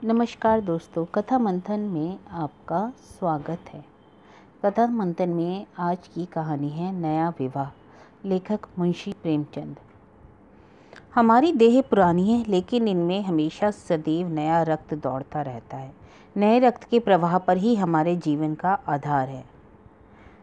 नमस्कार दोस्तों, कथा मंथन में आपका स्वागत है। कथा मंथन में आज की कहानी है नया विवाह। लेखक मुंशी प्रेमचंद। हमारी देह पुरानी है, लेकिन इनमें हमेशा सदैव नया रक्त दौड़ता रहता है। नए रक्त के प्रवाह पर ही हमारे जीवन का आधार है।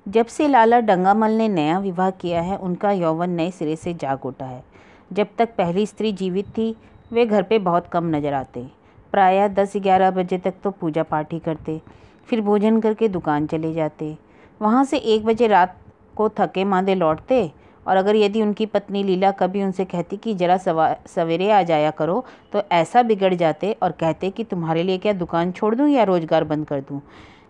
जब से लाला डंगामल ने नया विवाह किया है, उनका यौवन नए सिरे से जाग उठा है। जब तक पहली स्त्री जीवित थी, वे घर पे बहुत कम नजर आते। प्रायः 10-11 बजे तक तो पूजा पाठ ही करते, फिर भोजन करके दुकान चले जाते। वहाँ से 1 बजे रात को थके मांदे लौटते, और अगर यदि उनकी पत्नी लीला कभी उनसे कहती कि जरा सवेरे आ जाया करो, तो ऐसा बिगड़ जाते और कहते कि तुम्हारे लिए क्या दुकान छोड़ दूँ या रोज़गार बंद कर दूँ।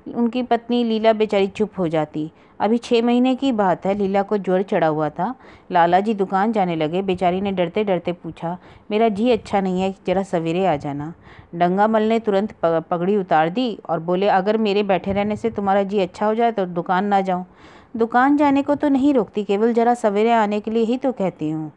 उनकी पत्नी लीला बेचारी चुप हो जाती। अभी 6 महीने की बात है, लीला को ज्वर चढ़ा हुआ था। लाला जी दुकान जाने लगे। बेचारी ने डरते डरते पूछा, मेरा जी अच्छा नहीं है, जरा सवेरे आ जाना। डंगामल ने तुरंत पगड़ी उतार दी और बोले, अगर मेरे बैठे रहने से तुम्हारा जी अच्छा हो जाए तो दुकान ना जाऊं। दुकान जाने को तो नहीं रोकती, केवल जरा सवेरे आने के लिए ही तो कहती हूँ।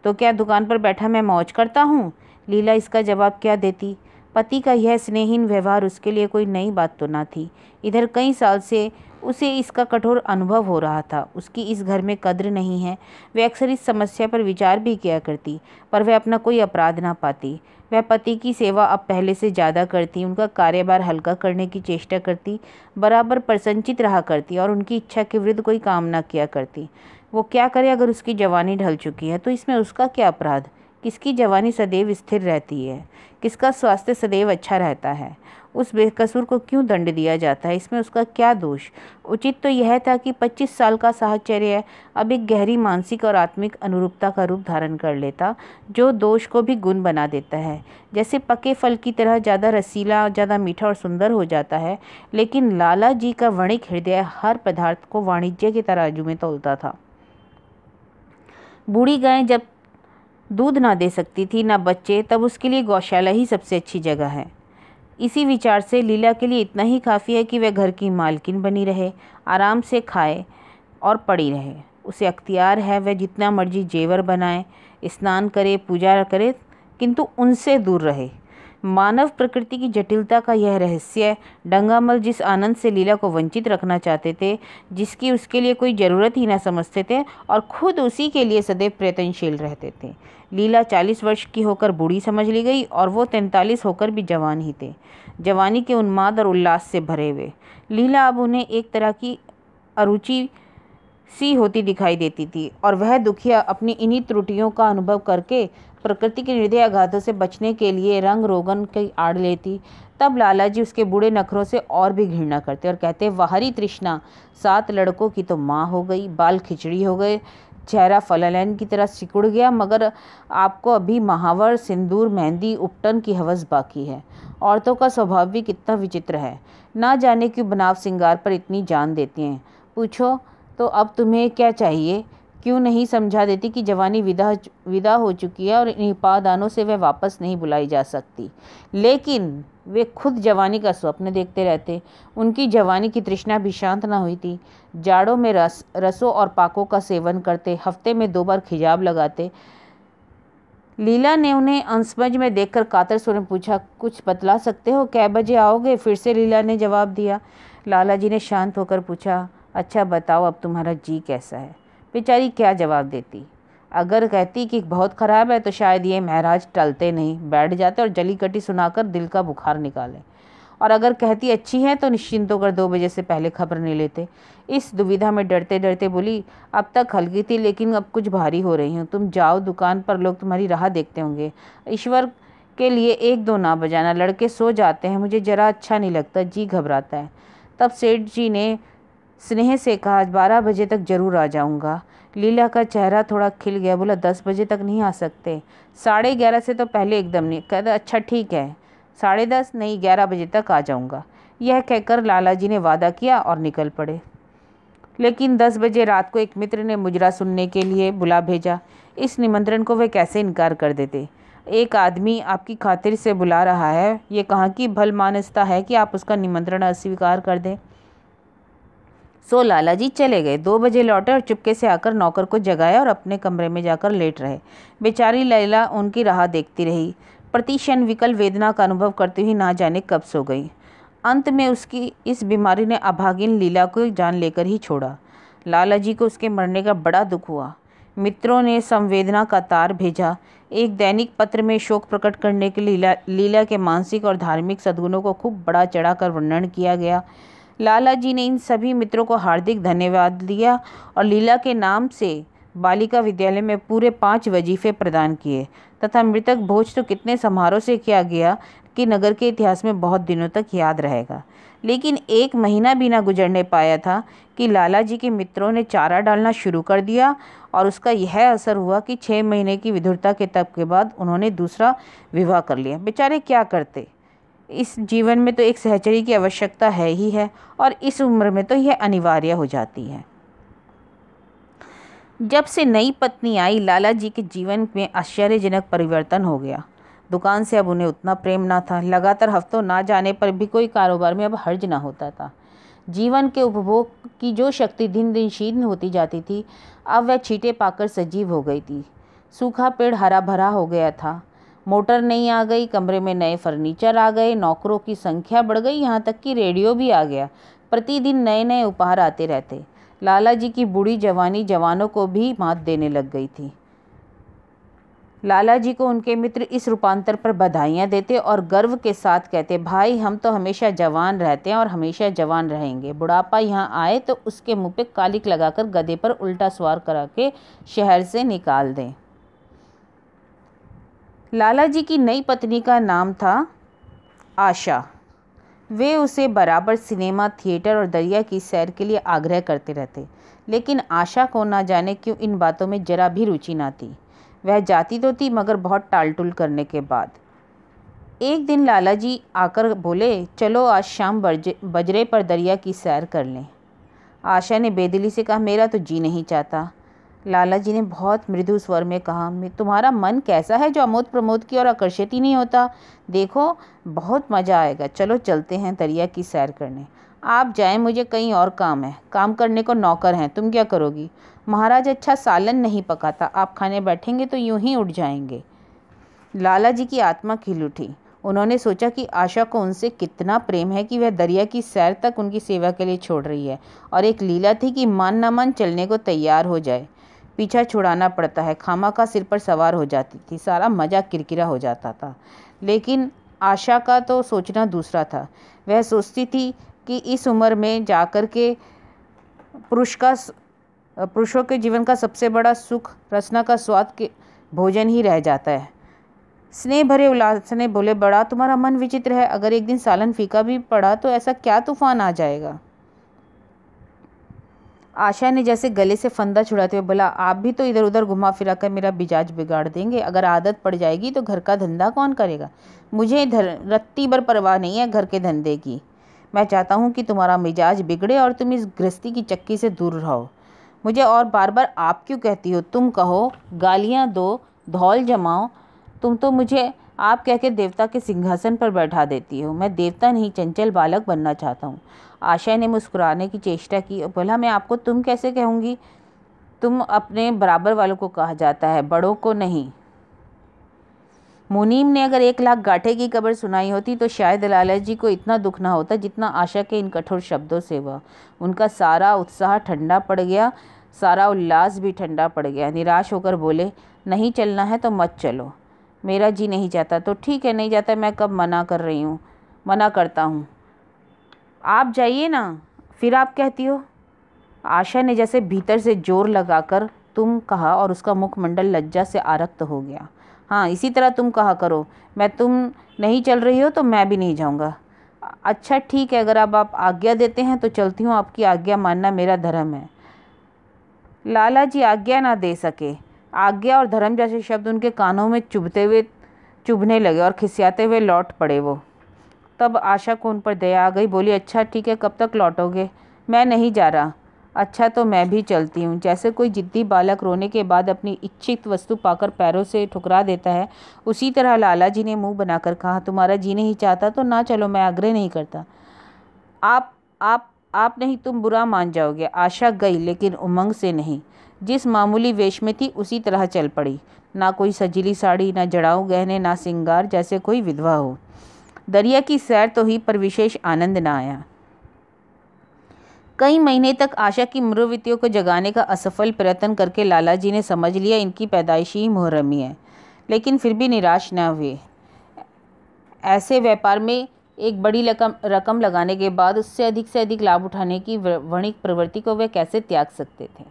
तो क्या दुकान पर बैठा मैं मौज करता हूँ? लीला इसका जवाब क्या देती? पति का यह स्नेहहीन व्यवहार उसके लिए कोई नई बात तो ना थी। इधर कई साल से उसे इसका कठोर अनुभव हो रहा था। उसकी इस घर में कद्र नहीं है। वह अक्सर इस समस्या पर विचार भी किया करती, पर वह अपना कोई अपराध ना पाती। वह पति की सेवा अब पहले से ज़्यादा करती, उनका कार्यभार हल्का करने की चेष्टा करती, बराबर प्रसन्नचित रहा करती और उनकी इच्छा के विरुद्ध कोई काम ना किया करती। वो क्या करे? अगर उसकी जवानी ढल चुकी है तो इसमें उसका क्या अपराध? किसकी जवानी सदैव स्थिर रहती है? किसका स्वास्थ्य सदैव अच्छा रहता है? उस बेकसूर को क्यों दंड दिया जाता है? इसमें उसका क्या दोष? उचित तो यह था कि 25 साल का साहचर्य अब एक गहरी मानसिक और आत्मिक अनुरूपता का रूप धारण कर लेता, जो दोष को भी गुण बना देता है। जैसे पके फल की तरह ज़्यादा रसीला, ज़्यादा मीठा और सुंदर हो जाता है। लेकिन लाला जी का वणिक हृदय हर पदार्थ को वाणिज्य के तराजू में तोलता था। बूढ़ी गाय जब दूध ना दे सकती थी, ना बच्चे, तब उसके लिए गौशाला ही सबसे अच्छी जगह है। इसी विचार से लीला के लिए इतना ही काफ़ी है कि वह घर की मालकिन बनी रहे, आराम से खाए और पड़ी रहे। उसे अख्तियार है, वह जितना मर्जी जेवर बनाए, स्नान करे, पूजा करे, किंतु उनसे दूर रहे। मानव प्रकृति की जटिलता का यह रहस्य डंगामल जिस आनंद से लीला को वंचित रखना चाहते थे, जिसकी उसके लिए कोई ज़रूरत ही ना समझते थे और खुद उसी के लिए सदैव प्रयत्नशील रहते थे। लीला 40 वर्ष की होकर बूढ़ी समझ ली गई और वो 43 होकर भी जवान ही थे, जवानी के उन्माद और उल्लास से भरे हुए। लीला अब उन्हें एक तरह की अरुचि सी होती दिखाई देती थी, और वह दुखिया अपनी इन्हीं त्रुटियों का अनुभव करके प्रकृति के हृदय आघातों से बचने के लिए रंग रोगन की आड़ लेती। तब लाला जी उसके बूढ़े नखरों से और भी घृणा करते और कहते, वाहरी तृष्णा, 7 लड़कों की तो माँ हो गई, बाल खिचड़ी हो गए, चेहरा फलालैन की तरह सिकुड़ गया, मगर आपको अभी महावर, सिंदूर, मेहंदी, उपटन की हवस बाकी है। औरतों का स्वभाव भी कितना विचित्र है, ना जाने क्यों बनाव सिंगार पर इतनी जान देती हैं। पूछो तो अब तुम्हें क्या चाहिए? क्यों नहीं समझा देती कि जवानी विदा हो चुकी है और इन पादानों से वह वापस नहीं बुलाई जा सकती। लेकिन वे खुद जवानी का स्वप्न देखते रहते। उनकी जवानी की तृष्णा भी शांत न हुई थी। जाड़ों में रसों और पाकों का सेवन करते, हफ्ते में 2 बार खिजाब लगाते। लीला ने उन्हें असमझ में देखकर कातर सुर में पूछा, कुछ बतला सकते हो? कै बजे आओगे? फिर से लीला ने जवाब दिया। लाला जी ने शांत होकर पूछा, अच्छा बताओ, अब तुम्हारा जी कैसा है? बेचारी क्या जवाब देती? अगर कहती कि बहुत ख़राब है तो शायद ये महाराज टलते नहीं, बैठ जाते और जली कटी सुनाकर दिल का बुखार निकाले, और अगर कहती अच्छी है तो निश्चिंत होकर 2 बजे से पहले खबर नहीं लेते। इस दुविधा में डरते डरते बोली, अब तक हल्की थी लेकिन अब कुछ भारी हो रही हूँ। तुम जाओ दुकान पर, लोग तुम्हारी राह देखते होंगे। ईश्वर के लिए 1-2 ना बजाना, लड़के सो जाते हैं, मुझे ज़रा अच्छा नहीं लगता, जी घबराता है। तब सेठ जी ने स्नेह से कहा, 12 बजे तक जरूर आ जाऊंगा। लीला का चेहरा थोड़ा खिल गया, बोला 10 बजे तक नहीं आ सकते? 11:30 से तो पहले एकदम नहीं। कहता अच्छा ठीक है, 10:30 नहीं, 11 बजे तक आ जाऊंगा। यह कहकर लाला जी ने वादा किया और निकल पड़े। लेकिन 10 बजे रात को एक मित्र ने मुजरा सुनने के लिए बुला भेजा। इस निमंत्रण को वे कैसे इनकार कर देते? एक आदमी आपकी खातिर से बुला रहा है, ये कहाँ की भलमानसता है कि आप उसका निमंत्रण अस्वीकार कर दें? सो लाला जी चले गए। 2 बजे लौटे और चुपके से आकर नौकर को जगाया और अपने कमरे में जाकर लेट रहे। बेचारी लैला उनकी राह देखती रही। प्रतिक्षण विकल वेदना का अनुभव करते हुए ना जाने कब सो गई। अंत में उसकी इस बीमारी ने अभागिन लीला को जान लेकर ही छोड़ा। लाला जी को उसके मरने का बड़ा दुख हुआ। मित्रों ने संवेदना का तार भेजा। एक दैनिक पत्र में शोक प्रकट करने के लिए लीला के मानसिक और धार्मिक सद्गुणों को खूब बढ़ा चढ़ाकर वर्णन किया गया। लाला जी ने इन सभी मित्रों को हार्दिक धन्यवाद दिया और लीला के नाम से बालिका विद्यालय में पूरे 5 वजीफे प्रदान किए तथा मृतक भोज तो कितने समारोह से किया गया कि नगर के इतिहास में बहुत दिनों तक याद रहेगा। लेकिन 1 महीना भी ना गुजरने पाया था कि लाला जी के मित्रों ने चारा डालना शुरू कर दिया और उसका यह असर हुआ कि 6 महीने की विधुरता के तप के बाद उन्होंने दूसरा विवाह कर लिया। बेचारे क्या करते, इस जीवन में तो एक सहचरी की आवश्यकता है ही है और इस उम्र में तो यह अनिवार्य हो जाती है। जब से नई पत्नी आई, लाला जी के जीवन में आश्चर्यजनक परिवर्तन हो गया। दुकान से अब उन्हें उतना प्रेम ना था। लगातार हफ्तों ना जाने पर भी कोई कारोबार में अब हर्ज ना होता था। जीवन के उपभोग की जो शक्ति दिन दिन क्षीण होती जाती थी, अब वह छींटे पाकर सजीव हो गई थी। सूखा पेड़ हरा भरा हो गया था। मोटर नई आ गई, कमरे में नए फर्नीचर आ गए, नौकरों की संख्या बढ़ गई, यहाँ तक कि रेडियो भी आ गया। प्रतिदिन नए नए उपहार आते रहते। लाला जी की बूढ़ी जवानी जवानों को भी मात देने लग गई थी। लाला जी को उनके मित्र इस रूपांतर पर बधाइयाँ देते और गर्व के साथ कहते, भाई हम तो हमेशा जवान रहते हैं और हमेशा जवान रहेंगे। बुढ़ापा यहाँ आए तो उसके मुंह पे कालिक लगाकर गधे पर उल्टा सवार करा के शहर से निकाल दें। लाला जी की नई पत्नी का नाम था आशा। वे उसे बराबर सिनेमा, थिएटर और दरिया की सैर के लिए आग्रह करते रहते, लेकिन आशा को ना जाने क्यों इन बातों में जरा भी रुचि ना थी। वह जाती तो थी मगर बहुत टालटुल करने के बाद। एक दिन लाला जी आकर बोले, चलो आज शाम बजरे पर दरिया की सैर कर लें। आशा ने बेदिली से कहा, मेरा तो जी नहीं चाहता। लाला जी ने बहुत मृदु स्वर में कहा, तुम्हारा मन कैसा है जो अमोद प्रमोद की ओर आकर्षित ही नहीं होता। देखो बहुत मज़ा आएगा, चलो चलते हैं दरिया की सैर करने। आप जाएं, मुझे कहीं और काम है। काम करने को नौकर हैं, तुम क्या करोगी? महाराज अच्छा सालन नहीं पकाता, आप खाने बैठेंगे तो यूं ही उठ जाएंगे। लाला जी की आत्मा खिल उठी। उन्होंने सोचा कि आशा को उनसे कितना प्रेम है कि वह दरिया की सैर तक उनकी सेवा के लिए छोड़ रही है, और एक लीला थी कि मन न मन चलने को तैयार हो जाए। पीछा छुड़ाना पड़ता है, खामाखा सिर पर सवार हो जाती थी, सारा मज़ा किरकिरा हो जाता था। लेकिन आशा का तो सोचना दूसरा था। वह सोचती थी कि इस उम्र में जाकर के पुरुषों के जीवन का सबसे बड़ा सुख रसना का स्वाद के भोजन ही रह जाता है। स्नेह भरे उल्लास ने बोले, बड़ा तुम्हारा मन विचित्र है। अगर एक दिन सालन फीका भी पड़ा तो ऐसा क्या तूफान आ जाएगा? आशा ने जैसे गले से फंदा छुड़ाते हुए बोला, आप भी तो इधर उधर घुमा फिरा कर मेरा मिजाज बिगाड़ देंगे। अगर आदत पड़ जाएगी तो घर का धंधा कौन करेगा? मुझे रत्ती भर परवाह नहीं है घर के धंधे की। मैं चाहता हूँ कि तुम्हारा मिजाज बिगड़े और तुम इस गृहस्थी की चक्की से दूर रहो। मुझे और बार बार आप क्यों कहती हो? तुम कहो, गालियाँ दो, धौल जमाओ। तुम तो मुझे आप कह के देवता के सिंहासन पर बैठा देती हो। मैं देवता नहीं, चंचल बालक बनना चाहता हूँ। आशा ने मुस्कुराने की चेष्टा की और बोला, मैं आपको तुम कैसे कहूँगी? तुम अपने बराबर वालों को कहा जाता है, बड़ों को नहीं। मुनीम ने अगर 1 लाख गाठे की खबर सुनाई होती तो शायद लाला जी को इतना दुख ना होता जितना आशा के इन कठोर शब्दों से हुआ। उनका सारा उत्साह ठंडा पड़ गया, सारा उल्लास भी ठंडा पड़ गया। निराश होकर बोले, नहीं चलना है तो मत चलो। मेरा जी नहीं चाहता तो ठीक है, नहीं जाता। मैं कब मना करता हूँ। आप जाइए ना, फिर आप कहती हो। आशा ने जैसे भीतर से जोर लगाकर तुम कहा और उसका मुखमंडल लज्जा से आरक्त हो गया। हाँ, इसी तरह तुम कहा करो। तुम नहीं चल रही हो तो मैं भी नहीं जाऊँगा। अच्छा ठीक है, अगर अब आप आज्ञा देते हैं तो चलती हूँ। आपकी आज्ञा मानना मेरा धर्म है। लाला जी आज्ञा ना दे सके। आज्ञा और धर्म जैसे शब्द उनके कानों में चुभने लगे और खिसियाते हुए लौट पड़े वो। तब आशा को उन पर दया आ गई। बोली, अच्छा ठीक है, कब तक लौटोगे? मैं नहीं जा रहा। अच्छा तो मैं भी चलती हूँ। जैसे कोई जिद्दी बालक रोने के बाद अपनी इच्छित वस्तु पाकर पैरों से ठुकरा देता है, उसी तरह लाला जी ने मुंह बनाकर कहा, तुम्हारा जी नहीं चाहता तो ना चलो, मैं आग्रह नहीं करता। आप नहीं, तुम बुरा मान जाओगे। आशा गई, लेकिन उमंग से नहीं। जिस मामूली वेश में थी उसी तरह चल पड़ी। ना कोई सजीली साड़ी, ना जड़ाऊ गहने, ना सिंगार, जैसे कोई विधवा हो। दरिया की सैर तो ही पर विशेष आनंद न आया। कई महीने तक आशा की मनोवृत्तियों को जगाने का असफल प्रयत्न करके लाला जी ने समझ लिया इनकी पैदाइशी ही मुहर्रमी है, लेकिन फिर भी निराश न हुए। ऐसे व्यापार में एक बड़ी रकम लगाने के बाद उससे से अधिक लाभ उठाने की वणिक प्रवृत्ति को वे कैसे त्याग सकते थे।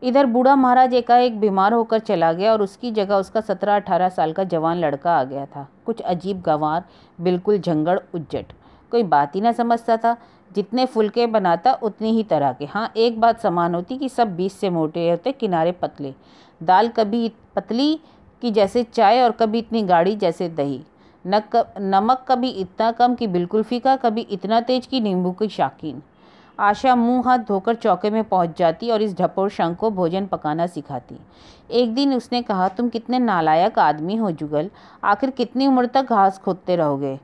इधर बूढ़ा महाराज एकाएक बीमार होकर चला गया और उसकी जगह उसका 17-18 साल का जवान लड़का आ गया था। कुछ अजीब गंवार, बिल्कुल झंगड़ उज्जट, कोई बात ही ना समझता था। जितने फुलके बनाता उतनी ही तरह के। हाँ, एक बात समान होती कि सब बीच से मोटे होते, किनारे पतले। दाल कभी पतली कि जैसे चाय और कभी इतनी गाढ़ी जैसे दही। नमक कभी इतना कम कि बिल्कुल फीका, कभी इतना तेज कि नींबू की शाकीन। आशा मुंह हाथ धोकर चौके में पहुंच जाती और इस ढपोर शंख को भोजन पकाना सिखाती। एक दिन उसने कहा, तुम कितने नालायक आदमी हो जुगल, आखिर कितनी उम्र तक घास खोदते रहोगे,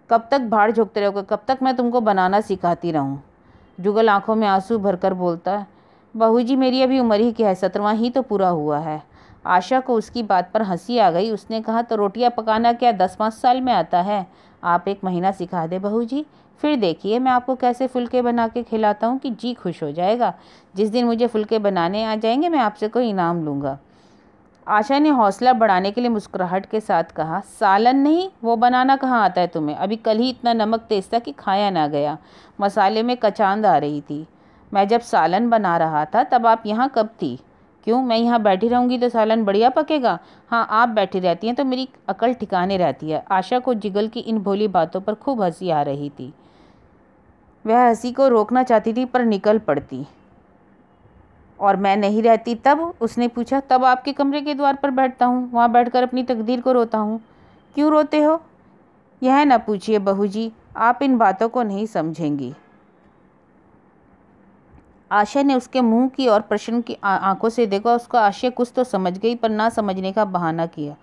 कब तक भाड़ झोंकते रहोगे, कब तक मैं तुमको बनाना सिखाती रहूं। जुगल आंखों में आंसू भरकर बोलता, बहू जी मेरी अभी उम्र ही क्या है, 17वां ही तो पूरा हुआ है। आशा को उसकी बात पर हंसी आ गई। उसने कहा, तो रोटियां पकाना क्या 10-5 साल में आता है? आप 1 महीना सिखा दे बहू जी, फिर देखिए मैं आपको कैसे फुलके बना के खिलाता हूँ कि जी खुश हो जाएगा। जिस दिन मुझे फुलके बनाने आ जाएंगे मैं आपसे कोई इनाम लूँगा। आशा ने हौसला बढ़ाने के लिए मुस्कुराहट के साथ कहा, सालन नहीं, वो बनाना कहाँ आता है तुम्हें? अभी कल ही इतना नमक तेज था कि खाया ना गया, मसाले में कचांद आ रही थी। मैं जब सालन बना रहा था तब आप यहाँ कब थी? क्यों, मैं यहाँ बैठी रहूँगी तो सालन बढ़िया पकेगा? हाँ, आप बैठी रहती हैं तो मेरी अकल ठिकाने रहती है। आशा को जुगल की इन भोली बातों पर खूब हंसी आ रही थी। वह हंसी को रोकना चाहती थी पर निकल पड़ती। और मैं नहीं रहती तब? उसने पूछा। तब आपके कमरे के द्वार पर बैठता हूँ, वहाँ बैठकर अपनी तकदीर को रोता हूँ। क्यों रोते हो? यह न पूछिए बहू जी, आप इन बातों को नहीं समझेंगी। आशा ने उसके मुंह की और प्रश्न की आंखों से देखा। उसका आशय कुछ तो समझ गई पर ना समझने का बहाना किया।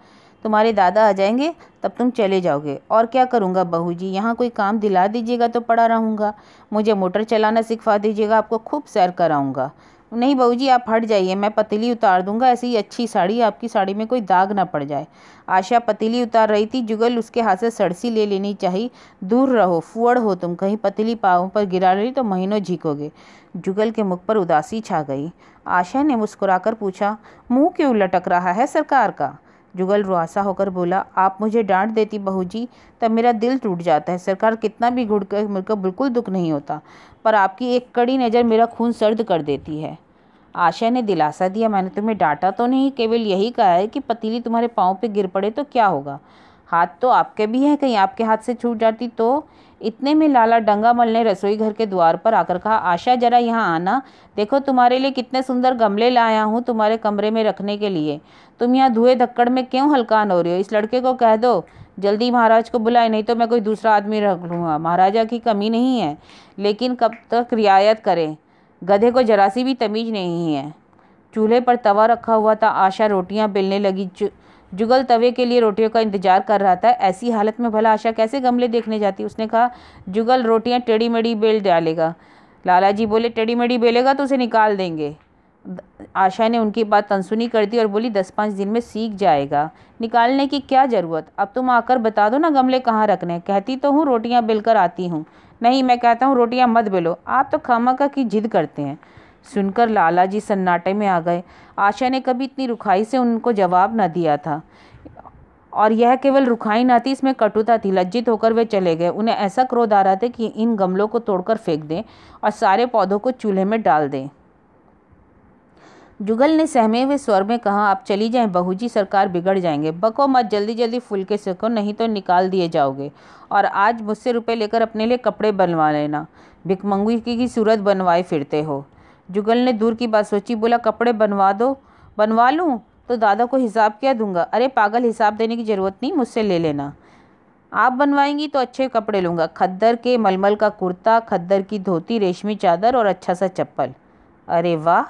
तुम्हारे दादा आ जाएंगे तब तुम चले जाओगे। और क्या करूँगा बहू जी, यहाँ कोई काम दिला दीजिएगा तो पड़ा रहूँगा। मुझे मोटर चलाना सिखवा दीजिएगा, आपको खूब सैर कराऊँगा। नहीं बहू जी, आप हट जाइए, मैं पतीली उतार दूंगा। ऐसी अच्छी साड़ी, आपकी साड़ी में कोई दाग ना पड़ जाए। आशा पतीली उतार रही थी। जुगल उसके हाथ से सड़सी ले लेनी चाहिए। दूर रहो, फुअड़ हो तुम, कहीं पतीली पाँव पर गिरा रही तो महीनों झीकोगे। जुगल के मुख पर उदासी छा गई। आशा ने मुस्कुराकर पूछा, मुंह क्यों लटक रहा है सरकार का? जुगल रुआसा होकर बोला, आप मुझे डांट देती बहू जी तब मेरा दिल टूट जाता है। सरकार कितना भी घुड़ कर मुझको बिल्कुल दुख नहीं होता, पर आपकी एक कड़ी नज़र मेरा खून सर्द कर देती है। आशा ने दिलासा दिया, मैंने तुम्हें डांटा तो नहीं, केवल यही कहा है कि पतीली तुम्हारे पाँव पे गिर पड़े तो क्या होगा। हाथ तो आपके भी हैं, कहीं आपके हाथ से छूट जाती तो। इतने में लाला डंगामल ने रसोई घर के द्वार पर आकर कहा, आशा जरा यहाँ आना, देखो तुम्हारे लिए कितने सुंदर गमले लाया हूँ तुम्हारे कमरे में रखने के लिए। तुम यहाँ धुएं धक्कड़ में क्यों हलकान हो रही हो? इस लड़के को कह दो जल्दी महाराज को बुलाए, नहीं तो मैं कोई दूसरा आदमी रख लूँगा। महाराजा की कमी नहीं है, लेकिन कब तक रियायत करें, गधे को जरा सी भी तमीज नहीं है। चूल्हे पर तवा रखा हुआ था। आशा रोटियां बेलने लगी। जुगल तवे के लिए रोटियों का इंतजार कर रहा था। ऐसी हालत में भला आशा कैसे गमले देखने जाती? उसने कहा, जुगल रोटियां टेढ़ी मेढ़ी बेल डालेगा। लाला जी बोले, टेढ़ी मेढ़ी बेलेगा तो उसे निकाल देंगे। आशा ने उनकी बात अनसुनी कर दी और बोली, 10-5 दिन में सीख जाएगा, निकालने की क्या ज़रूरत। अब तुम आकर बता दो ना गमले कहाँ रखने। कहती तो हूँ रोटियां बेलकर आती हूँ। नहीं, मैं कहता हूँ रोटियां मत बेलो, आप तो खामखा की जिद करते हैं। सुनकर लाला जी सन्नाटे में आ गए। आशा ने कभी इतनी रुखाई से उनको जवाब न दिया था, और यह केवल रुखाई न थी, इसमें कटुता थी। लज्जित होकर वे चले गए। उन्हें ऐसा क्रोध आ रहा था कि इन गमलों को तोड़कर फेंक दें और सारे पौधों को चूल्हे में डाल दें। जुगल ने सहमे हुए स्वर में कहा, आप चली जाएं बहू जी, सरकार बिगड़ जाएंगे। बको मत, जल्दी जल्दी फुलके सेको, नहीं तो निकाल दिए जाओगे। और आज मुझसे रुपए लेकर अपने लिए कपड़े बनवा लेना, भिकमंगी की सूरत बनवाए फिरते हो। जुगल ने दूर की बात सोची, बोला, कपड़े बनवा दो। बनवा लूँ तो दादा को हिसाब क्या दूंगा? अरे पागल, हिसाब देने की ज़रूरत नहीं, मुझसे ले लेना। आप बनवाएंगी तो अच्छे कपड़े लूँगा, खद्दर के मलमल का कुर्ता, खद्दर की धोती, रेशमी चादर और अच्छा सा चप्पल। अरे वाह,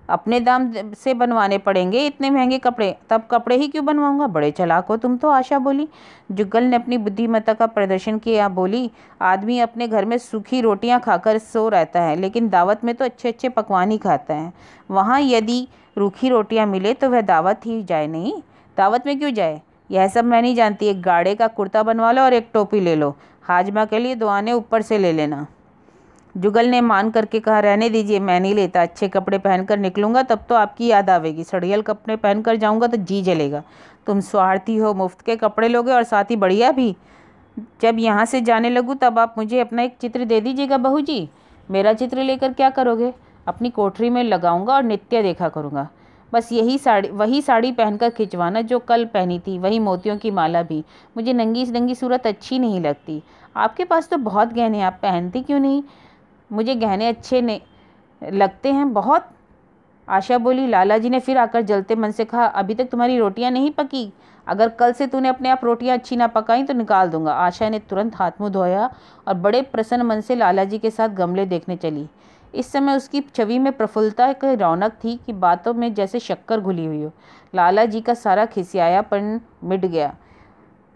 अपने दाम से बनवाने पड़ेंगे इतने महंगे कपड़े, तब कपड़े ही क्यों बनवाऊंगा। बड़े चालाक हो तुम तो, आशा बोली। जुगल ने अपनी बुद्धिमत्ता का प्रदर्शन किया, बोली आदमी अपने घर में सूखी रोटियां खाकर सो रहता है, लेकिन दावत में तो अच्छे अच्छे पकवान ही खाता है। वहाँ यदि रूखी रोटियां मिले तो वह दावत ही जाए नहीं, दावत में क्यों जाए। यह सब मैं नहीं जानती, एक गाढ़े का कुर्ता बनवा लो और एक टोपी ले लो, हाजमा के लिए दुआने ऊपर से ले लेना। जुगल ने मान करके कहा, रहने दीजिए, मैं नहीं लेता। अच्छे कपड़े पहनकर निकलूंगा तब तो आपकी याद आवेगी, सड़ियल कपड़े पहनकर जाऊंगा तो जी जलेगा। तुम स्वार्थी हो, मुफ्त के कपड़े लोगे और साथ ही बढ़िया भी। जब यहाँ से जाने लगूँ तब आप मुझे अपना एक चित्र दे दीजिएगा बहू जी। मेरा चित्र लेकर क्या करोगे। अपनी कोठरी में लगाऊंगा और नित्य देखा करूँगा। बस वही साड़ी पहनकर खिंचवाना जो कल पहनी थी, वही मोतियों की माला भी। मुझे नंगी नंगी सूरत अच्छी नहीं लगती। आपके पास तो बहुत गहने, आप पहनती क्यों नहीं। मुझे गहने अच्छे नहीं लगते हैं बहुत। आशा बोली। लाला जी ने फिर आकर जलते मन से कहा, अभी तक तुम्हारी रोटियां नहीं पकी, अगर कल से तूने अपने आप रोटियां अच्छी ना पकाई तो निकाल दूंगा। आशा ने तुरंत हाथ मुंह धोया और बड़े प्रसन्न मन से लाला जी के साथ गमले देखने चली। इस समय उसकी छवि में प्रफुल्लता की रौनक थी कि बातों में जैसे शक्कर घुली हुई हो। लाला जी का सारा खिसियायापन मिट गया।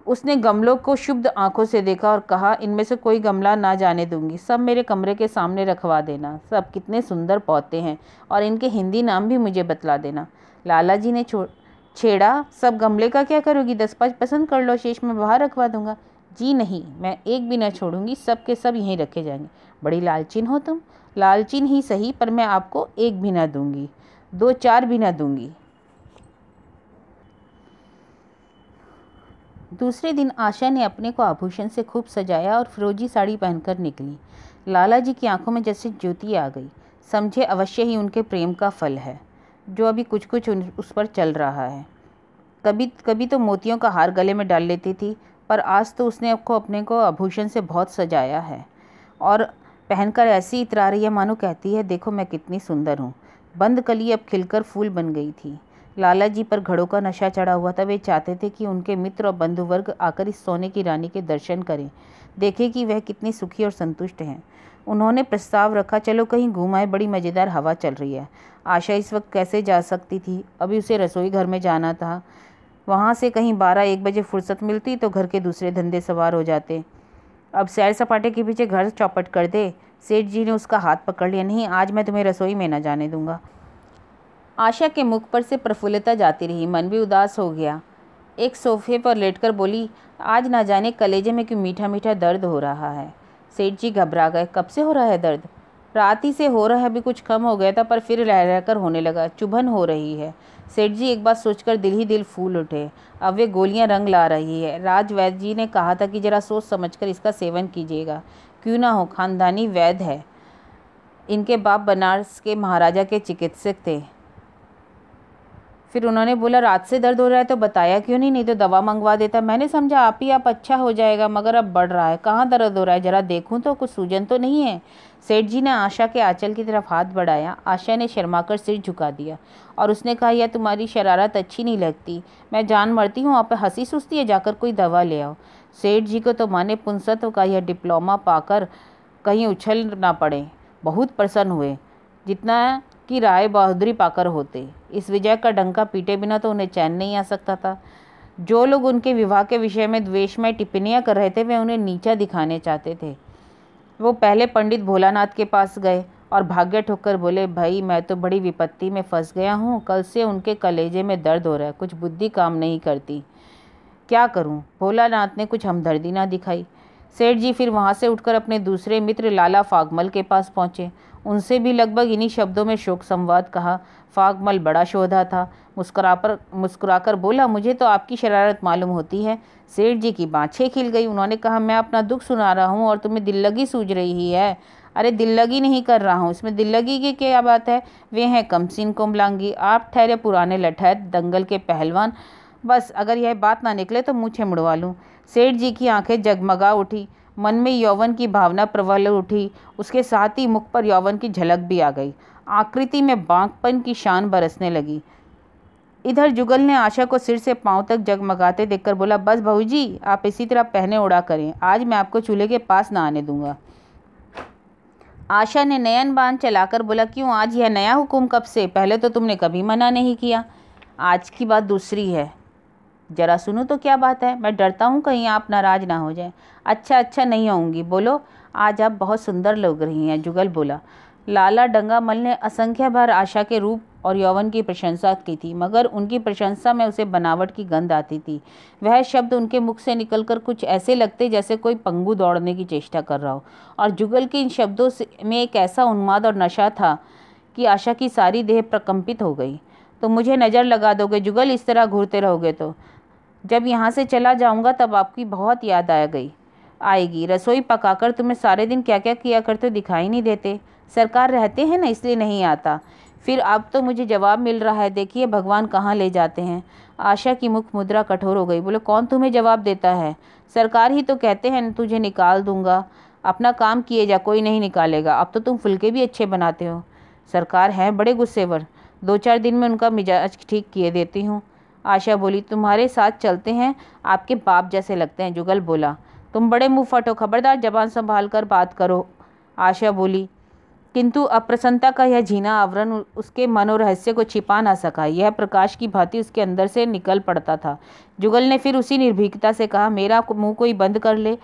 उसने गमलों को शुद्ध आंखों से देखा और कहा, इनमें से कोई गमला ना जाने दूंगी, सब मेरे कमरे के सामने रखवा देना। सब कितने सुंदर पौधे हैं और इनके हिंदी नाम भी मुझे बतला देना। लाला जी ने छेड़ा, सब गमले का क्या करोगी, 10-5 पसंद कर लो, शेष में बाहर रखवा दूंगा। जी नहीं, मैं एक भी न छोड़ूंगी, सब के सब यहीं रखे जाएंगे। बड़ी लालचीन हो तुम। लालचीन ही सही, पर मैं आपको एक भी ना दूंगी, 2-4 भी ना दूंगी। दूसरे दिन आशा ने अपने को आभूषण से खूब सजाया और फिरोजी साड़ी पहनकर निकली। लाला जी की आंखों में जैसे ज्योति आ गई। समझे अवश्य ही उनके प्रेम का फल है जो अभी कुछ कुछ उस पर चल रहा है। कभी कभी तो मोतियों का हार गले में डाल लेती थी, पर आज तो उसने अपने को आभूषण से बहुत सजाया है और पहनकर ऐसी इतरा रही है मानो कहती है, देखो मैं कितनी सुंदर हूँ। बंद कली अब खिलकर फूल बन गई थी। लाला जी पर घड़ों का नशा चढ़ा हुआ था। वे चाहते थे कि उनके मित्र और बंधु वर्ग आकर इस सोने की रानी के दर्शन करें, देखें कि वह कितनी सुखी और संतुष्ट हैं। उन्होंने प्रस्ताव रखा, चलो कहीं घूम आए, बड़ी मज़ेदार हवा चल रही है। आशा इस वक्त कैसे जा सकती थी, अभी उसे रसोई घर में जाना था। वहाँ से कहीं 12-1 बजे फुर्सत मिलती तो घर के दूसरे धंधे सवार हो जाते। अब सैर सपाटे के पीछे घर चौपट कर दे। सेठ जी ने उसका हाथ पकड़ लिया, नहीं आज मैं तुम्हें रसोई में न जाने दूंगा। आशा के मुख पर से प्रफुल्लता जाती रही, मन भी उदास हो गया। एक सोफे पर लेटकर बोली, आज ना जाने कलेजे में क्यों मीठा मीठा दर्द हो रहा है। सेठ जी घबरा गए, कब से हो रहा है दर्द। रात ही से हो रहा है, अभी कुछ कम हो गया था पर फिर रह रहकर होने लगा, चुभन हो रही है। सेठ जी एक बात सोचकर दिल ही दिल फूल उठे, अब वे गोलियां रंग ला रही है। राज वैद्य जी ने कहा था कि जरा सोच समझकर इसका सेवन कीजिएगा, क्यों ना हो खानदानी वैद्य है। इनके बाप बनारस के महाराजा के चिकित्सक थे। फिर उन्होंने बोला, रात से दर्द हो रहा है तो बताया क्यों नहीं तो दवा मंगवा देता। मैंने समझा आप ही आप अच्छा हो जाएगा, मगर अब बढ़ रहा है। कहाँ दर्द हो रहा है, जरा देखूं तो, कुछ सूजन तो नहीं है। सेठ जी ने आशा के आंचल की तरफ हाथ बढ़ाया। आशा ने शर्माकर सिर झुका दिया और उसने कहा, यह तुम्हारी शरारत अच्छी नहीं लगती, मैं जान मरती हूँ, आप हंसी सुस्ती है, जाकर कोई दवा ले आओ। सेठ जी को तो माने पुंसत्व का यह डिप्लोमा पाकर कहीं उछल ना पड़े, बहुत प्रसन्न हुए, जितना कि राय बहादुरी पाकर होते। इस विजय का डंका पीटे बिना तो उन्हें चैन नहीं आ सकता था। जो लोग उनके विवाह के विषय में द्वेषमय टिप्पणियां कर रहे थे वे उन्हें नीचा दिखाने चाहते थे। वो पहले पंडित भोलानाथ के पास गए और भाग्य ठोकर बोले, भाई मैं तो बड़ी विपत्ति में फंस गया हूँ, कल से उनके कलेजे में दर्द हो रहा है, कुछ बुद्धि काम नहीं करती, क्या करूँ। भोलानाथ ने कुछ हमदर्दी ना दिखाई। सेठ जी फिर वहाँ से उठकर अपने दूसरे मित्र लाला फागमल के पास पहुँचे। उनसे भी लगभग इन्हीं शब्दों में शोक संवाद कहा। फागमल बड़ा शोधा था, मुस्कुराकर बोला, मुझे तो आपकी शरारत मालूम होती है। सेठ जी की बाँछें खिल गई। उन्होंने कहा, मैं अपना दुख सुना रहा हूँ और तुम्हें दिल लगी सूझ रही है। अरे दिल लगी नहीं कर रहा हूँ, इसमें दिल लगी की क्या बात है। वे हैं कमसीन कोमलांगी, आप ठहरे पुराने लठैत दंगल के पहलवान। बस अगर यह बात ना निकले तो मुझे मुड़वा लूँ। सेठ जी की आंखें जगमगा उठी, मन में यौवन की भावना प्रबल उठी, उसके साथ ही मुख पर यौवन की झलक भी आ गई। आकृति में बांकपन की शान बरसने लगी। इधर जुगल ने आशा को सिर से पांव तक जगमगाते देखकर बोला, बस बहू जी आप इसी तरह पहने उड़ा करें, आज मैं आपको चूल्हे के पास ना आने दूंगा। आशा ने नयन बाण चलाकर बोला, क्यों आज यह नया हुक्म कब से? पहले तो तुमने कभी मना नहीं किया। आज की बात दूसरी है, जरा सुनो तो क्या बात है। मैं डरता हूँ कहीं आप नाराज ना हो जाएं। अच्छा अच्छा, नहीं आऊँगी, बोलो। आज आप बहुत सुंदर लग रही हैं, जुगल बोला। लाला डंगामल ने असंख्य बार आशा के रूप और यौवन की प्रशंसा की थी, मगर उनकी प्रशंसा में उसे बनावट की गंध आती थी। वह शब्द उनके मुख से निकलकर कुछ ऐसे लगते जैसे कोई पंगु दौड़ने की चेष्टा कर रहा हो, और जुगल के इन शब्दों में एक ऐसा उन्माद और नशा था कि आशा की सारी देह प्रकंपित हो गई। तो मुझे नज़र लगा दोगे जुगल? इस तरह घूरते रहोगे तो जब यहाँ से चला जाऊँगा तब आपकी बहुत याद आएगी। रसोई पकाकर तुम्हें सारे दिन क्या क्या किया करते हो दिखाई नहीं देते। सरकार रहते हैं ना, इसलिए नहीं आता। फिर अब तो मुझे जवाब मिल रहा है, देखिए भगवान कहाँ ले जाते हैं। आशा की मुख मुद्रा कठोर हो गई। बोले, कौन तुम्हें जवाब देता है? सरकार ही तो कहते हैं तुझे निकाल दूंगा। अपना काम किए जा, कोई नहीं निकालेगा। अब तो तुम फुलके भी अच्छे बनाते हो। सरकार है बड़े गुस्सेवर, 2-4 दिन में उनका मिजाज ठीक किए देती हूँ। आशा बोली, तुम्हारे साथ चलते हैं आपके बाप जैसे लगते हैं। जुगल बोला, तुम बड़े मुँह फटो, खबरदार जबान संभाल कर बात करो। आशा बोली, किंतु अप्रसन्नता का यह झीना आवरण उसके मनोरहस्य को छिपा ना सका। यह प्रकाश की भांति उसके अंदर से निकल पड़ता था। जुगल ने फिर उसी निर्भीकता से कहा, मेरा मुंह कोई बंद कर ले।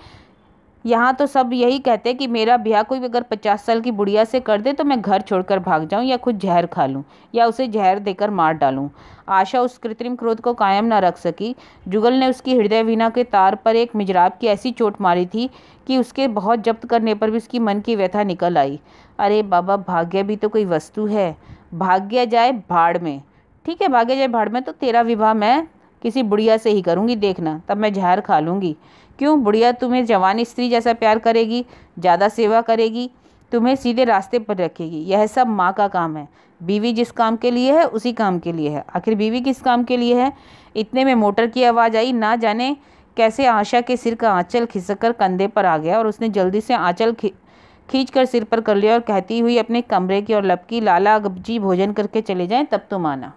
यहाँ तो सब यही कहते कि मेरा ब्याह कोई अगर 50 साल की बुढ़िया से कर दे तो मैं घर छोड़कर भाग जाऊँ या खुद जहर खा लूँ या उसे जहर देकर मार डालूँ। आशा उस कृत्रिम क्रोध को कायम न रख सकी। जुगल ने उसकी हृदय वीणा के तार पर एक मिजराब की ऐसी चोट मारी थी कि उसके बहुत जब्त करने पर भी उसकी मन की व्यथा निकल आई। अरे बाबा, भाग्य भी तो कोई वस्तु है। भाग्य जाए भाड़ में। ठीक है, भाग्य जाए भाड़ में, तो तेरा विवाह मैं किसी बुढ़िया से ही करूँगी, देखना। तब मैं जहर खा लूँगी। क्यों? बुढ़िया तुम्हें जवान स्त्री जैसा प्यार करेगी, ज़्यादा सेवा करेगी, तुम्हें सीधे रास्ते पर रखेगी। यह सब माँ का काम है। बीवी जिस काम के लिए है उसी काम के लिए है। आखिर बीवी किस काम के लिए है? इतने में मोटर की आवाज़ आई। ना जाने कैसे आशा के सिर का आंचल खिसक कंधे पर आ गया और उसने जल्दी से आंचल खींच कर सिर पर कर लिया और कहती हुई अपने कमरे की ओर लपकी, लाला अब जी भोजन करके चले जाएं तब तुम आना।